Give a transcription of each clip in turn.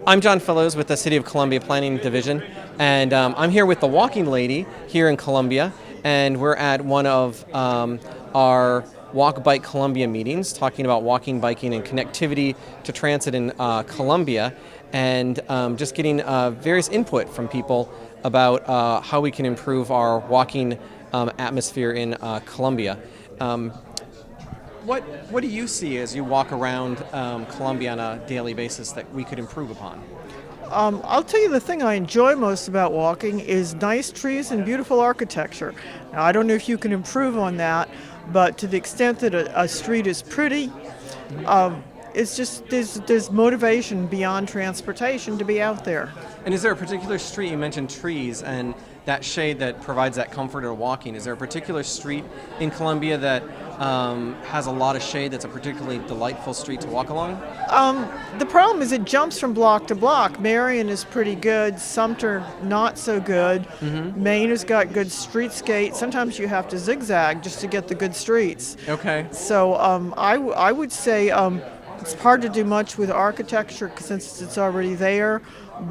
I'm John Fellows with the City of Columbia Planning Division, and I'm here with the Walking Lady here in Columbia, and we're at one of our Walk Bike Columbia meetings, talking about walking, biking, and connectivity to transit in Columbia, and just getting various input from people about how we can improve our walking atmosphere in Columbia. What do you see as you walk around Columbia on a daily basis that we could improve upon? I'll tell you the thing I enjoy most about walking is nice trees and beautiful architecture. Now, I don't know if you can improve on that, but to the extent that a street is pretty, it's just there's motivation beyond transportation to be out there. And is there a particular street, you mentioned trees and that shade that provides that comfort of walking, is there a particular street in Columbia that has a lot of shade that's a particularly delightful street to walk along? The problem is it jumps from block to block. Marion is pretty good, Sumter not so good. Maine has got good streetscape. Sometimes you have to zigzag just to get the good streets. Okay. So I would say it's hard to do much with architecture since it's already there,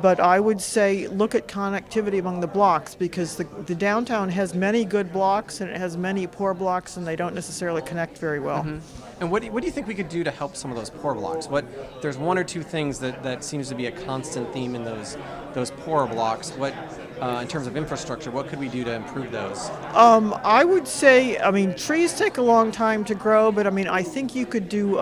but I would say look at connectivity among the blocks, because the downtown has many good blocks and it has many poor blocks, and they don't necessarily connect very well. And what do you think we could do to help some of those poor blocks? There's one or two things that seems to be a constant theme in those poor blocks. In terms of infrastructure, what could we do to improve those? I would say, trees take a long time to grow, but I think you could do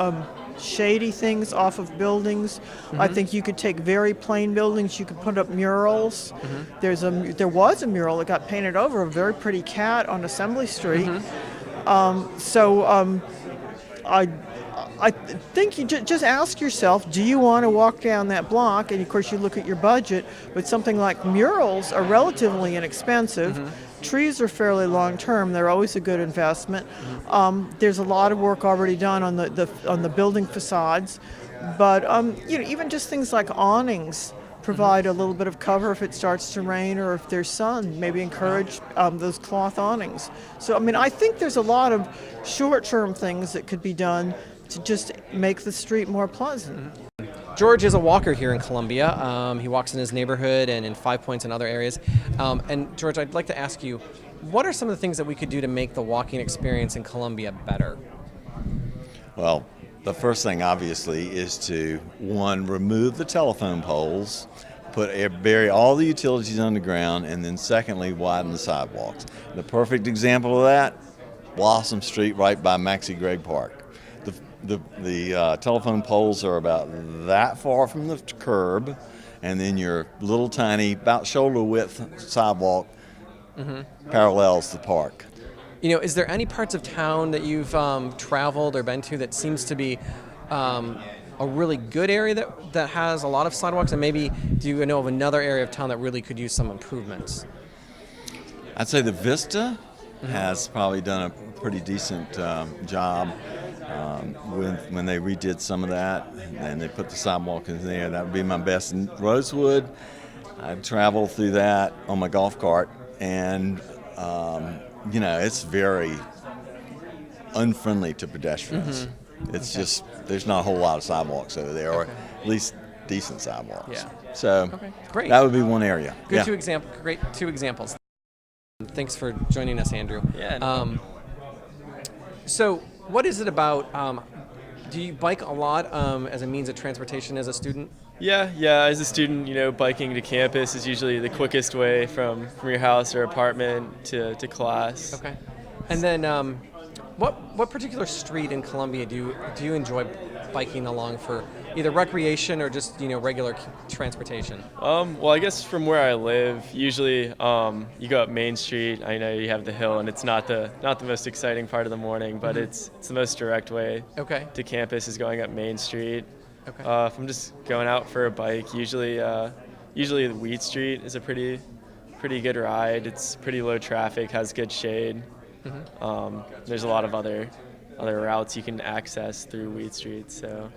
shady things off of buildings. I think you could take very plain buildings, you could put up murals. There was a mural that got painted over a very pretty cat on Assembly Street. I think you just ask yourself, do you want to walk down that block? And of course you look at your budget, but something like murals are relatively inexpensive. Trees are fairly long-term; they're always a good investment. There's a lot of work already done on the building facades, but even just things like awnings provide a little bit of cover if it starts to rain or if there's sun. Maybe encourage those cloth awnings. So I think there's a lot of short-term things that could be done to just make the street more pleasant. George is a walker here in Columbia. He walks in his neighborhood and in 5 Points and other areas. And George, I'd like to ask you, what are some of the things that we could do to make the walking experience in Columbia better? Well, the first thing obviously is to, one, remove the telephone poles, bury all the utilities underground, and then secondly, widen the sidewalks. The perfect example of that, Blossom Street right by Maxie Gregg Park. The telephone poles are about that far from the curb, and then your little tiny, about shoulder width sidewalk parallels the park. Is there any parts of town that you've traveled or been to that seems to be a really good area that has a lot of sidewalks, and maybe do you know of another area of town that really could use some improvements? I'd say the Vista has probably done a pretty decent job. When they redid some of that and they put the sidewalk in there, that would be my best. In Rosewood, I travel through that on my golf cart, and it's very unfriendly to pedestrians. It's just there's not a whole lot of sidewalks over there, or at least decent sidewalks. Yeah. So great. That would be one area. Great two examples. Thanks for joining us, Andrew. Yeah. So what is it about, do you bike a lot as a means of transportation as a student? Yeah. As a student, biking to campus is usually the quickest way from your house or apartment to class. Okay. And then what particular street in Columbia do you enjoy biking along for either recreation or just regular transportation? Well, I guess from where I live, usually you go up Main Street. I know you have the hill, and it's not the most exciting part of the morning, but it's the most direct way to campus is going up Main Street. Okay. If I'm just going out for a bike, usually the Wheat Street is a pretty good ride. It's pretty low traffic, has good shade. There's a lot of other routes you can access through Wheat Street. So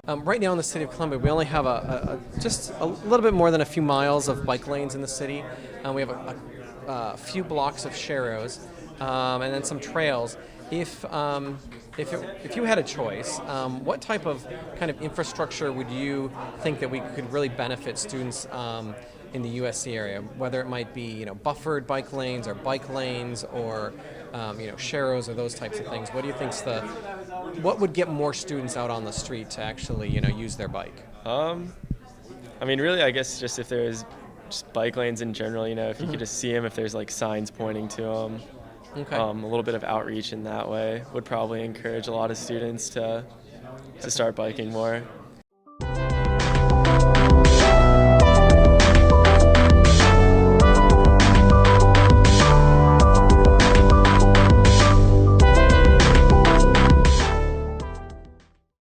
right now in the city of Columbia, we only have just a little bit more than a few miles of bike lanes in the city. We have a few blocks of sharrows. and then some trails. If you had a choice, what type of kind of infrastructure would you think that we could really benefit students in the USC area? Whether it might be buffered bike lanes or bike lanes or sharrows or those types of things. What do you think's what would get more students out on the street to actually use their bike? I mean, really, I guess just if there's just bike lanes in general, if you could just see them, if there's like signs pointing to them. Okay. A little bit of outreach in that way would probably encourage a lot of students to start biking more.